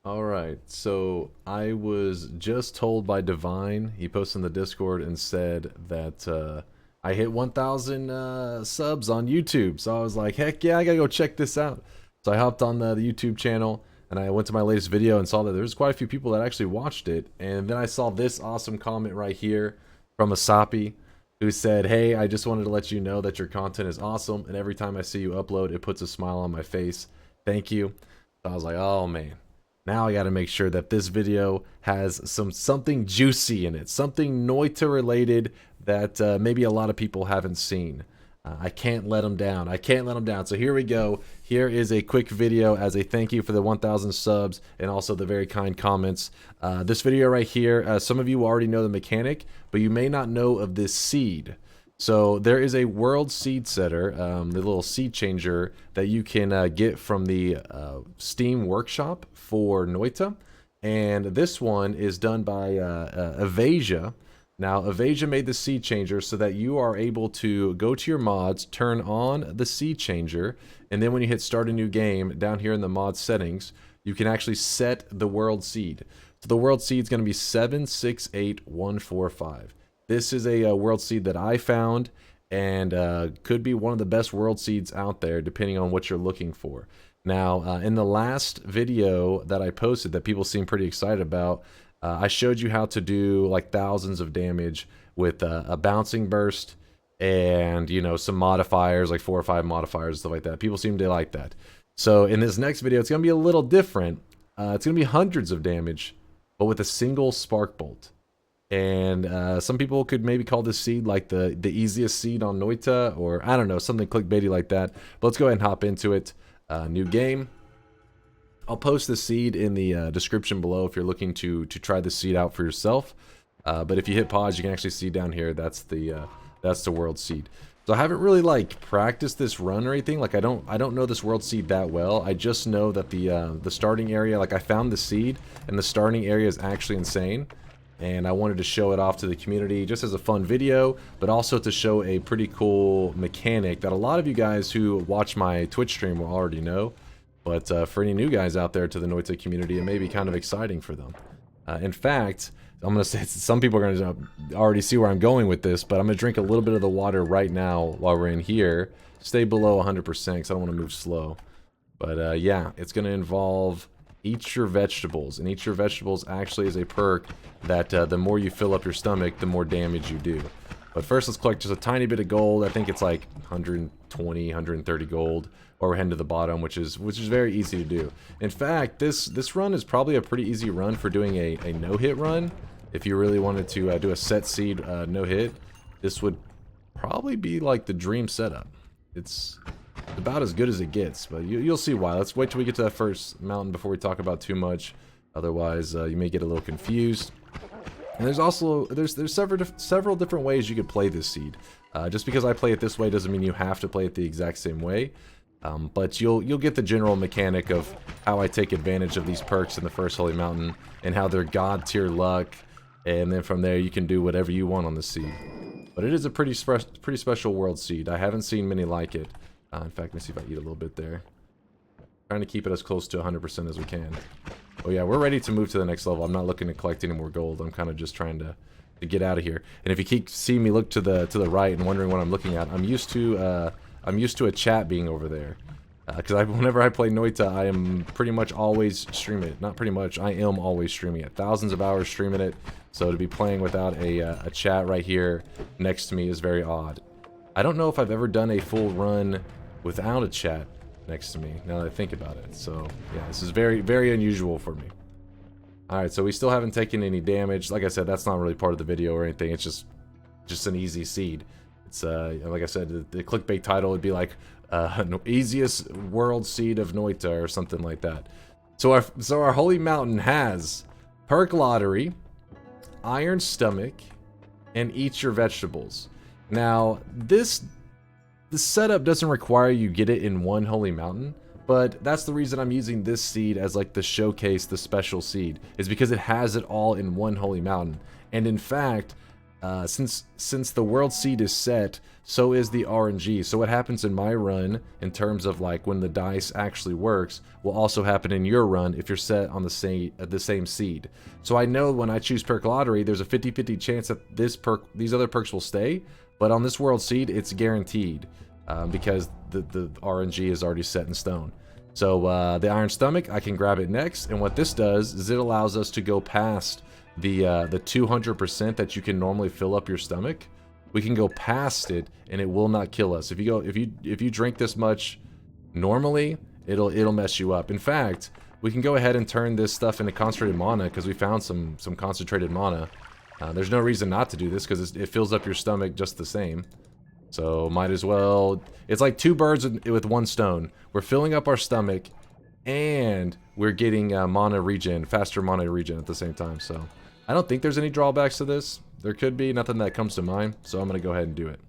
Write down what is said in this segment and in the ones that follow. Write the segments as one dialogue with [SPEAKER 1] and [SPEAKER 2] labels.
[SPEAKER 1] Alright, so I was just told by Divine, he posted in the Discord and said that I hit 1,000 subs on YouTube. So I was like, heck yeah, I gotta go check this out. So I hopped on the YouTube channel and I went to my latest video and saw that there's quite a few people that actually watched it. And then I saw this awesome comment right here from Asapi, who said, hey, I just wanted to let you know that your content is awesome, and every time I see you upload, it puts a smile on my face. Thank you. So I was like, oh man. Now I gotta make sure that this video has something juicy in it, something Noita related that maybe a lot of people haven't seen. I can't let them down. I can't let them down. So here we go. Here is a quick video as a thank you for the 1,000 subs and also the very kind comments. This video right here, some of you already know the mechanic, but you may not know of this seed. So there is a world seed setter, the little seed changer that you can get from the Steam workshop for Noita, and this one is done by Avasia. Now Avasia made the seed changer so that you are able to go to your mods, turn on the seed changer, and then when you hit start a new game down here in the mod settings, you can actually set the world seed. So the world seed is going to be 768145. This is a world seed that I found, and could be one of the best world seeds out there depending on what you're looking for. Now, in the last video that I posted that people seem pretty excited about, I showed you how to do like thousands of damage with a bouncing burst and, you know, some modifiers, like 4 or 5 modifiers and stuff like that. People seem to like that. So in this next video, it's going to be a little different. It's going to be hundreds of damage, but with a single spark bolt. And some people could maybe call this seed like the easiest seed on Noita, or I don't know, something clickbaity like that. But let's go ahead and hop into it. New game. I'll post the seed in the description below if you're looking to try the seed out for yourself. But if you hit pause, you can actually see down here that's the world seed. So I haven't really like practiced this run or anything. Like I don't know this world seed that well. I just know that the starting area, like I found the seed, and the starting area is actually insane. And I wanted to show it off to the community just as a fun video, but also to show a pretty cool mechanic that a lot of you guys who watch my Twitch stream will already know. But for any new guys out there to the Noita community, it may be kind of exciting for them. In fact, I'm going to say some people are going to already see where I'm going with this, but I'm going to drink a little bit of the water right now while we're in here. Stay below 100% because I don't want to move slow. But yeah, it's going to involve eat your vegetables, and eat your vegetables actually is a perk that the more you fill up your stomach, the more damage you do. But first, let's collect just a tiny bit of gold. I think it's like 120, 130 gold, or we're heading to the bottom, which is very easy to do. In fact, this run is probably a pretty easy run for doing a no-hit run. If you really wanted to do a set seed no-hit, this would probably be like the dream setup. It's about as good as it gets, but you'll see why. Let's wait till we get to that first mountain before we talk about too much. Otherwise, you may get a little confused. And there's also several different ways you could play this seed. Just because I play it this way doesn't mean you have to play it the exact same way. But you'll get the general mechanic of how I take advantage of these perks in the first holy mountain and how they're god tier luck. And then from there you can do whatever you want on the seed. But it is a pretty special world seed. I haven't seen many like it. In fact, let me see if I eat a little bit there. Trying to keep it as close to 100% as we can. Oh yeah, we're ready to move to the next level. I'm not looking to collect any more gold. I'm kind of just trying to get out of here. And if you keep seeing me look to the right and wondering what I'm looking at, I'm used to a chat being over there. Because whenever I play Noita, I am pretty much always streaming it. Not pretty much, I am always streaming it. Thousands of hours streaming it. So to be playing without a chat right here next to me is very odd. I don't know if I've ever done a full run without a chat next to me, now that I think about it. So yeah, this is very, very unusual for me. Alright, so we still haven't taken any damage. Like I said, that's not really part of the video or anything. It's just an easy seed. It's like I said, the clickbait title would be like easiest world seed of Noita or something like that. So our holy mountain has perk lottery, iron stomach, and eat your vegetables. Now the setup doesn't require you get it in one holy mountain, but that's the reason I'm using this seed as like the showcase, the special seed, is because it has it all in one holy mountain. And in fact, since the world seed is set, so is the RNG. So what happens in my run in terms of like when the dice actually works will also happen in your run if you're set on the same seed. So I know when I choose perk lottery, there's a 50-50 chance that these other perks will stay, but on this world seed it's guaranteed because the RNG is already set in stone. So the Iron Stomach, I can grab it next, and what this does is it allows us to go past the 200% that you can normally fill up your stomach. We can go past it, and it will not kill us. If you drink this much normally, it'll mess you up. In fact, we can go ahead and turn this stuff into concentrated mana because we found some concentrated mana. There's no reason not to do this because it fills up your stomach just the same. So might as well. It's like two birds with one stone. We're filling up our stomach, and we're getting mana regen, faster mana regen at the same time. So I don't think there's any drawbacks to this. There could be, nothing that comes to mind. So I'm gonna go ahead and do it.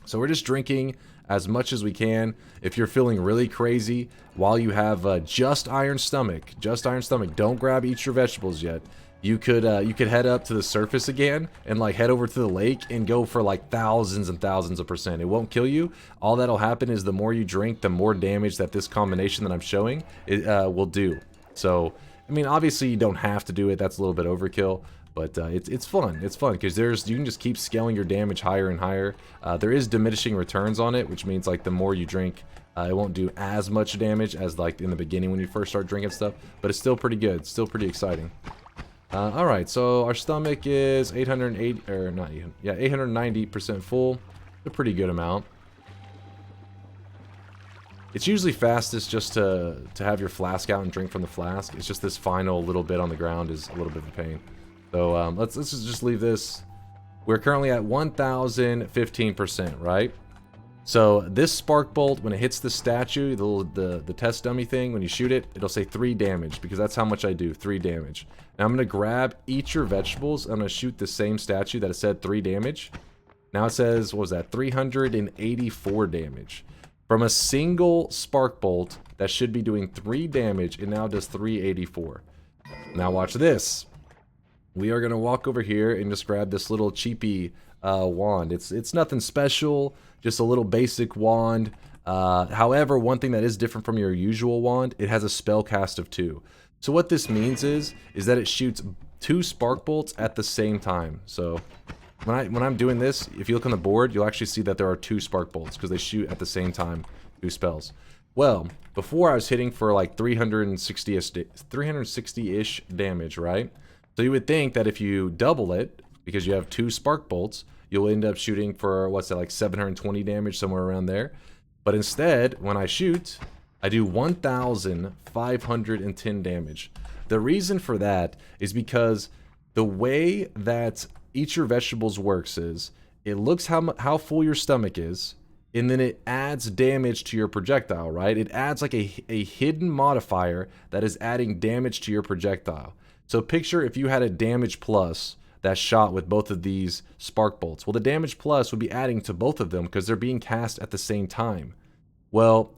[SPEAKER 1] So we're just drinking as much as we can. If you're feeling really crazy while you have just iron stomach, don't eat your vegetables yet. You could head up to the surface again and like head over to the lake and go for like thousands and thousands of percent. It won't kill you. All that'll happen is the more you drink, the more damage that this combination that I'm showing will do. So I mean, obviously you don't have to do it. That's a little bit overkill, but it's fun. It's fun because you can just keep scaling your damage higher and higher. There is diminishing returns on it, which means like the more you drink, it won't do as much damage as like in the beginning when you first start drinking stuff. But it's still pretty good. It's still pretty exciting. Alright, so our stomach is 880, or not 800, yeah, 890% full. A pretty good amount. It's usually fastest just to have your flask out and drink from the flask. It's just this final little bit on the ground is a little bit of a pain. So let's just leave this. We're currently at 1015%, right? So this spark bolt, when it hits the statue, the test dummy thing, when you shoot it, it'll say 3 damage because that's how much I do, 3 damage. Now I'm gonna grab eat your vegetables. I'm gonna shoot the same statue that it said 3 damage. Now it says, what was that? 384 damage. From a single spark bolt that should be doing 3 damage, it now does 384. Now watch this. We are gonna walk over here and just grab this little cheapy wand. It's nothing special, just a little basic wand. However, one thing that is different from your usual wand, it has a spell cast of 2. So what this means is that it shoots 2 spark bolts at the same time. So when I'm doing this, if you look on the board, you'll actually see that there are 2 spark bolts because they shoot at the same time 2 spells. Well, before I was hitting for like 360-ish damage, right? So you would think that if you double it, because you have 2 spark bolts, you'll end up shooting for, what's that, like 720 damage, somewhere around there. But instead, when I shoot, I do 1,510 damage. The reason for that is because the way that Eat Your Vegetables works is, it looks how full your stomach is, and then it adds damage to your projectile, right? It adds like a hidden modifier that is adding damage to your projectile. So picture if you had a damage plus that shot with both of these spark bolts. Well, the damage plus would be adding to both of them because they're being cast at the same time. Well,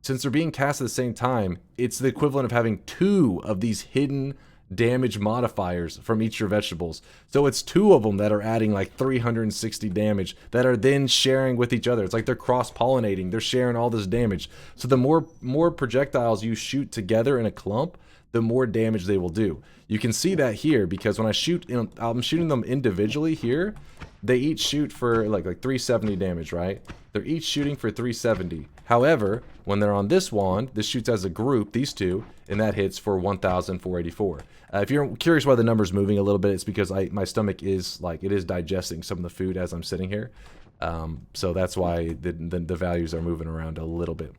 [SPEAKER 1] since they're being cast at the same time, it's the equivalent of having 2 of these hidden damage modifiers from Eat Your Vegetables. So it's 2 of them that are adding like 360 damage that are then sharing with each other. It's like they're cross-pollinating. They're sharing all this damage. So the more projectiles you shoot together in a clump, the more damage they will do. You can see that here because when I shoot, I'm shooting them individually here. They each shoot for like 370 damage, right? They're each shooting for 370. However, when they're on this wand, this shoots as a group, these 2, and that hits for 1,484. If you're curious why the number's moving a little bit, it's because my stomach is it is digesting some of the food as I'm sitting here. So that's why the values are moving around a little bit.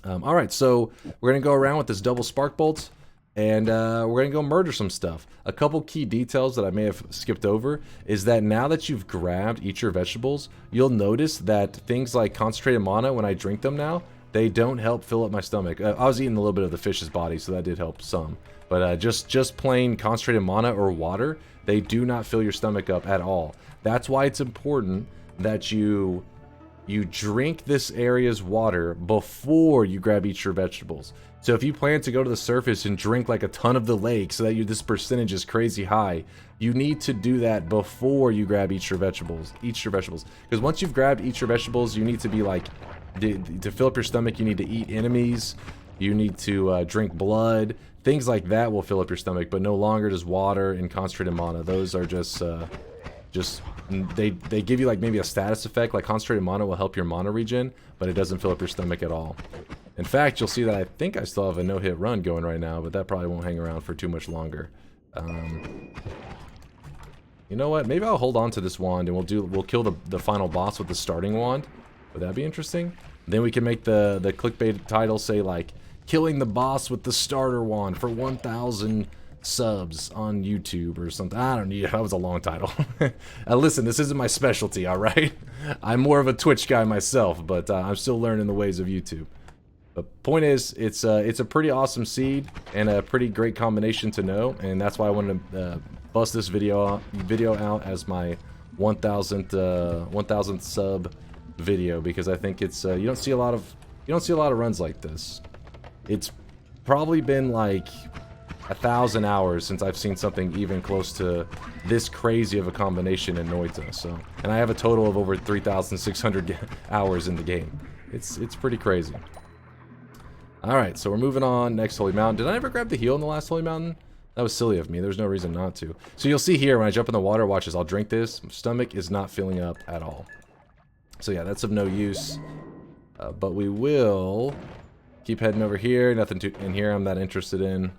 [SPEAKER 1] All right, so we're gonna go around with this double spark bolts. And we're going to go murder some stuff. A couple key details that I may have skipped over is that now that you've grabbed Eat Your Vegetables, you'll notice that things like concentrated mana, when I drink them now, they don't help fill up my stomach. I was eating a little bit of the fish's body, so that did help some. But just plain concentrated mana or water, they do not fill your stomach up at all. That's why it's important that you drink this area's water before you grab Eat Your Vegetables. So if you plan to go to the surface and drink like a ton of the lake so that this percentage is crazy high, you need to do that before you grab eat your vegetables. Because once you've grabbed eat your vegetables, you need to be like, to fill up your stomach, you need to eat enemies. You need to drink blood. Things like that will fill up your stomach, but no longer does water and concentrated mana. Those are just they give you like maybe a status effect. Like concentrated mana will help your mana regen, but it doesn't fill up your stomach at all. In fact, you'll see that I think I still have a no-hit run going right now, but that probably won't hang around for too much longer. You know what? Maybe I'll hold on to this wand and we'll kill the final boss with the starting wand. Would that be interesting? Then we can make the clickbait title say like, killing the boss with the starter wand for 1,000 subs on YouTube or something. I don't need it. That was a long title. Listen, this isn't my specialty, alright? I'm more of a Twitch guy myself, but I'm still learning the ways of YouTube. The point is, it's a pretty awesome seed and a pretty great combination to know, and that's why I wanted to bust this video out as my 1,000th sub video, because I think it's you don't see a lot of runs like this. It's probably been like 1,000 hours since I've seen something even close to this crazy of a combination in Noita. So, and I have a total of over 3,600 hours in the game. It's pretty crazy. Alright, so we're moving on. Next Holy Mountain. Did I ever grab the heal in the last Holy Mountain? That was silly of me. There's no reason not to. So you'll see here when I jump in the water, watch as I'll drink this. My stomach is not filling up at all. So yeah, that's of no use. But we will keep heading over here. Nothing in here I'm not interested in.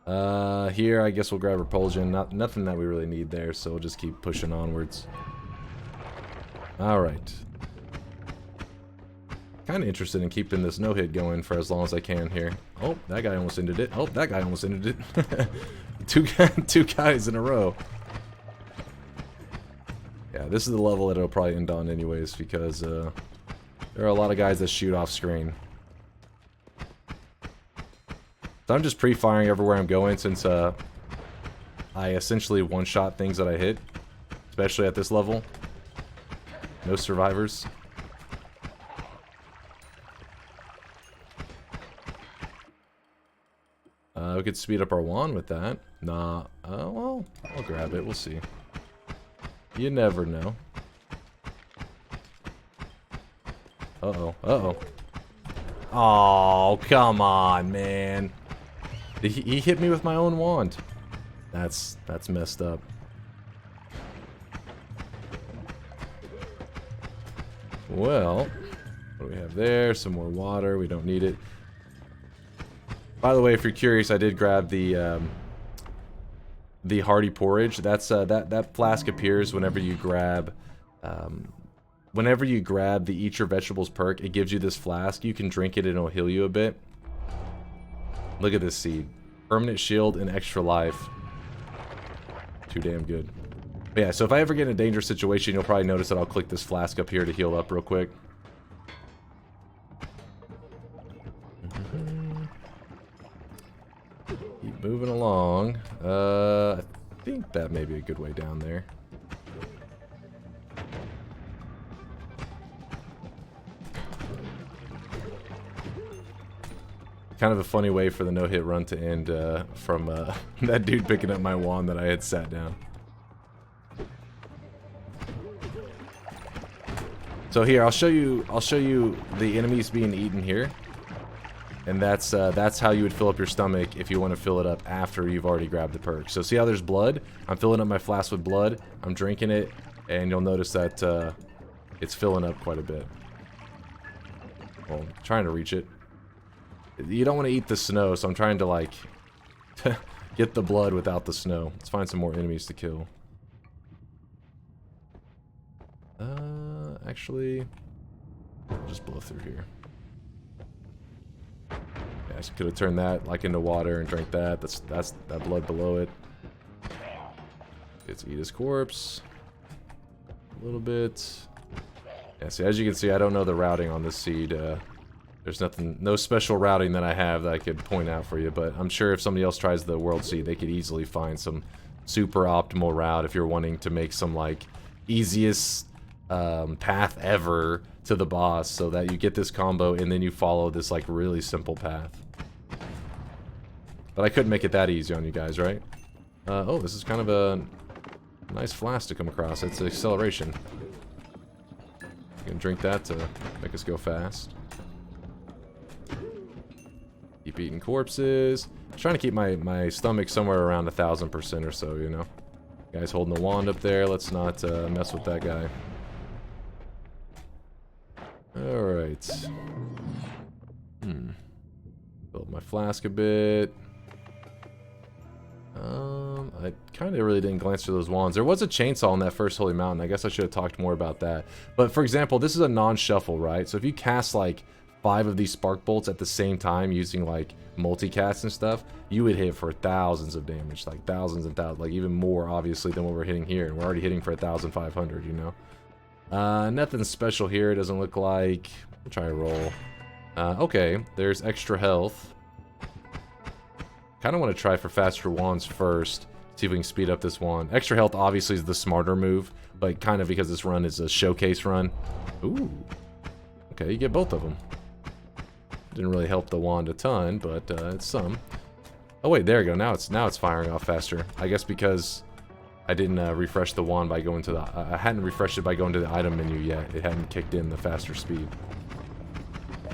[SPEAKER 1] Here I guess we'll grab Repulsion. Nothing that we really need there, so we'll just keep pushing onwards. Alright. Kind of interested in keeping this no-hit going for as long as I can here. Oh, that guy almost ended it. Oh, that guy almost ended it. two guys in a row. Yeah, this is the level that it'll probably end on anyways, because there are a lot of guys that shoot off screen. So I'm just pre-firing everywhere I'm going, since I essentially one-shot things that I hit, especially at this level. No survivors. We could speed up our wand with that. Nah. Well, I'll grab it. We'll see. You never know. Uh-oh. Uh-oh. Oh, come on, man. He hit me with my own wand. That's messed up. Well, what do we have there? Some more water. We don't need it. By the way, if you're curious, I did grab the hearty porridge. That's that flask appears whenever you grab the Eat Your Vegetables perk. It gives you this flask. You can drink it and it'll heal you a bit. Look at this seed. Permanent shield and extra life. Too damn good. But yeah, so if I ever get in a dangerous situation, you'll probably notice that I'll click this flask up here to heal up real quick. Keep moving along. I think that may be a good way down there. Kind of a funny way for the no-hit run to end from that dude picking up my wand that I had sat down. So here, I'll show you the enemies being eaten here. And that's how you would fill up your stomach if you want to fill it up after you've already grabbed the perk. So see how there's blood? I'm filling up my flask with blood. I'm drinking it, and you'll notice that it's filling up quite a bit. Well, I'm trying to reach it. You don't want to eat the snow, so I'm trying to, like, get the blood without the snow. Let's find some more enemies to kill. Actually, I'll just blow through here. Yeah, I could have turned that, like, into water and drank that. That's that blood below it. Let's eat his corpse. A little bit. Yeah, see, as you can see, I don't know the routing on this seed. There's no special routing that I have that I could point out for you, but I'm sure if somebody else tries the World Seed, they could easily find some super optimal route if you're wanting to make some, like, easiest path ever to the boss, so that you get this combo and then you follow this like really simple path. But I couldn't make it that easy on you guys, right? Oh, this is kind of a nice flask to come across. It's acceleration. You can drink that to make us go fast. Keep eating corpses. Trying to keep my stomach somewhere around 1000% or so, you know. Guy's holding the wand up there. Let's not mess with that guy. Alright. Build my flask a bit. I kind of really didn't glance through those wands. There was a chainsaw on that first Holy Mountain. I guess I should have talked more about that. But for example, this is a non-shuffle, right? So if you cast like 5 of these spark bolts at the same time using like multicast and stuff, you would hit for thousands of damage, like thousands and thousands, like even more obviously than what we're hitting here. And we're already hitting for 1,500, you know. Nothing special here, it doesn't look like. We'll try a roll. Okay, there's extra health. Kind of want to try for faster wands first. See if we can speed up this wand. Extra health obviously is the smarter move, but kind of because this run is a showcase run. Ooh. Okay, you get both of them. Didn't really help the wand a ton, but it's some. Oh wait, there you go. Now it's firing off faster. I guess because I didn't refresh the wand by going to the. I hadn't refreshed it by going to the item menu yet. It hadn't kicked in the faster speed.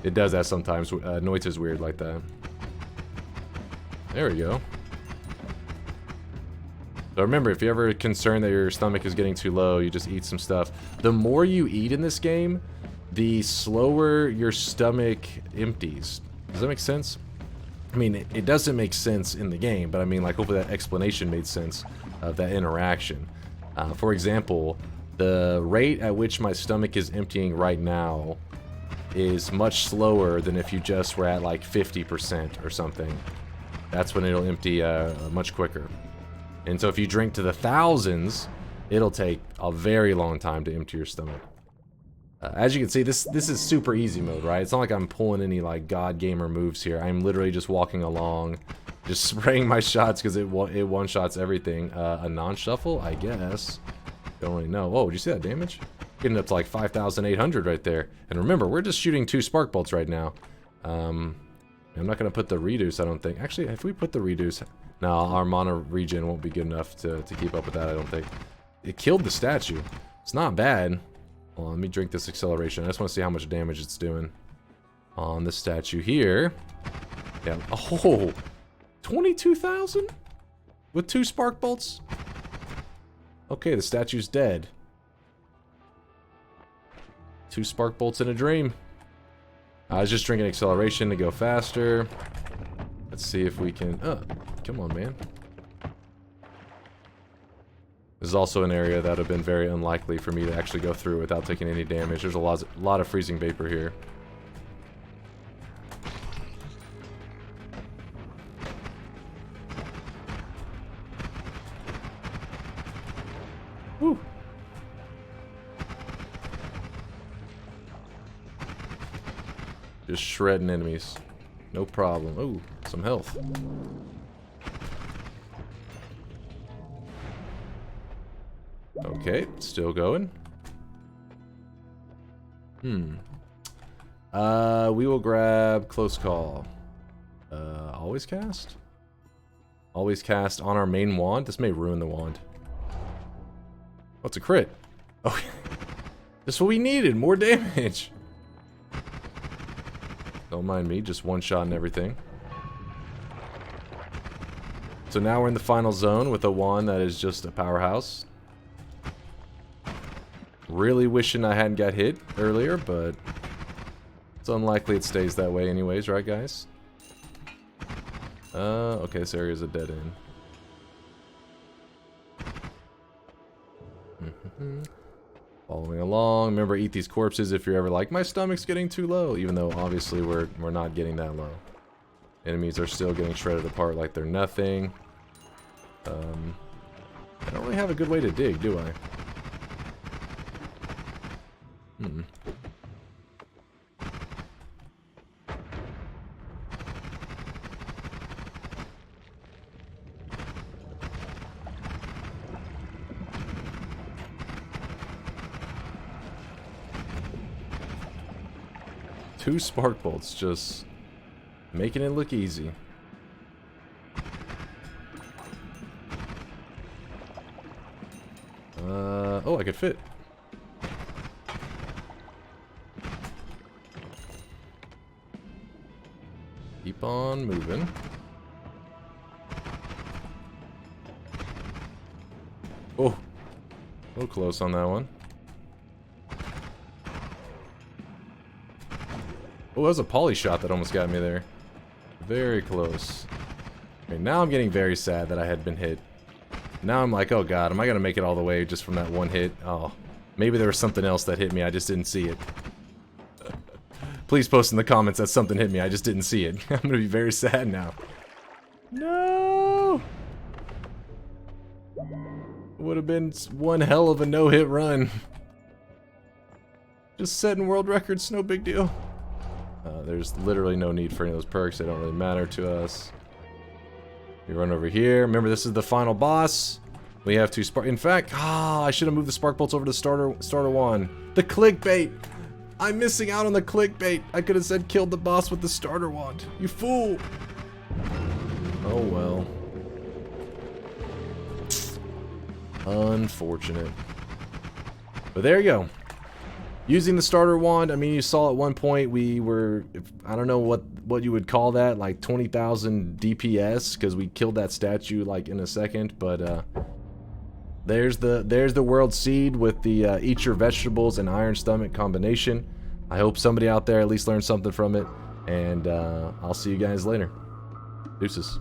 [SPEAKER 1] It does that sometimes. Noita's weird like that. There we go. So remember, if you're ever concerned that your stomach is getting too low, you just eat some stuff. The more you eat in this game, the slower your stomach empties. Does that make sense? I mean, it doesn't make sense in the game, but I mean, like, hopefully that explanation made sense of that interaction. For example, the rate at which my stomach is emptying right now is much slower than if you just were at like 50% or something. That's when it'll empty much quicker. And so if you drink to the thousands, it'll take a very long time to empty your stomach. As you can see, this is super easy mode, right? It's not like I'm pulling any like god gamer moves here. I'm literally just walking along, just spraying my shots because it one-shots everything. A non-shuffle, I guess. Don't really know. Oh, did you see that damage? Getting up to like 5,800 right there. And remember, we're just shooting 2 spark bolts right now. I'm not going to put the reduce, I don't think. Actually, if we put the reduce... No, our mana regen won't be good enough to keep up with that, I don't think. It killed the statue. It's not bad. Hold on, let me drink this acceleration. I just want to see how much damage it's doing. On the statue here. Yeah. Oh! 22,000? With 2 spark bolts? Okay, the statue's dead. 2 spark bolts in a dream. I was just drinking acceleration to go faster. Let's see if we can... Oh, come on, man. This is also an area that would have been very unlikely for me to actually go through without taking any damage. There's a lot of freezing vapor here. Woo. Just shredding enemies. No problem. Ooh, some health. Okay, still going. We will grab close call. Always cast? Always cast on our main wand? This may ruin the wand. Oh, it's a crit. Okay. This is what we needed, more damage. Don't mind me, just one shot and everything. So now we're in the final zone with a wand that is just a powerhouse. Really wishing I hadn't got hit earlier, but it's unlikely it stays that way anyways, right guys? Okay, this area is a dead end. Following along. Remember, eat these corpses if you're ever like, my stomach's getting too low, even though obviously we're not getting that low. Enemies are still getting shredded apart like they're nothing. I don't really have a good way to dig, do I? 2 spark bolts, just making it look easy. Oh, I could fit. Keep on moving. Oh, a little close on that one. Oh, that was a poly shot that almost got me there. Very close. Okay, now I'm getting very sad that I had been hit. Now I'm like, oh god, am I gonna make it all the way just from that one hit? Oh, maybe there was something else that hit me, I just didn't see it. Please post in the comments that something hit me, I just didn't see it. I'm gonna be very sad now. No! Would have been one hell of a no-hit run. Just setting world records, no big deal. There's literally no need for any of those perks, they don't really matter to us. We run over here. Remember, this is the final boss. We have 2 spark. In fact, I should have moved the spark bolts over to starter wand. The clickbait. I'm missing out on the clickbait. I could have said killed the boss with the starter wand. You fool. Oh well. Unfortunate. But there you go. Using the starter wand, I mean, you saw at one point we were, I don't know what you would call that, like 20,000 DPS, because we killed that statue like in a second. But there's the world seed with the eat your vegetables and iron stomach combination. I hope somebody out there at least learned something from it, and I'll see you guys later. Deuces.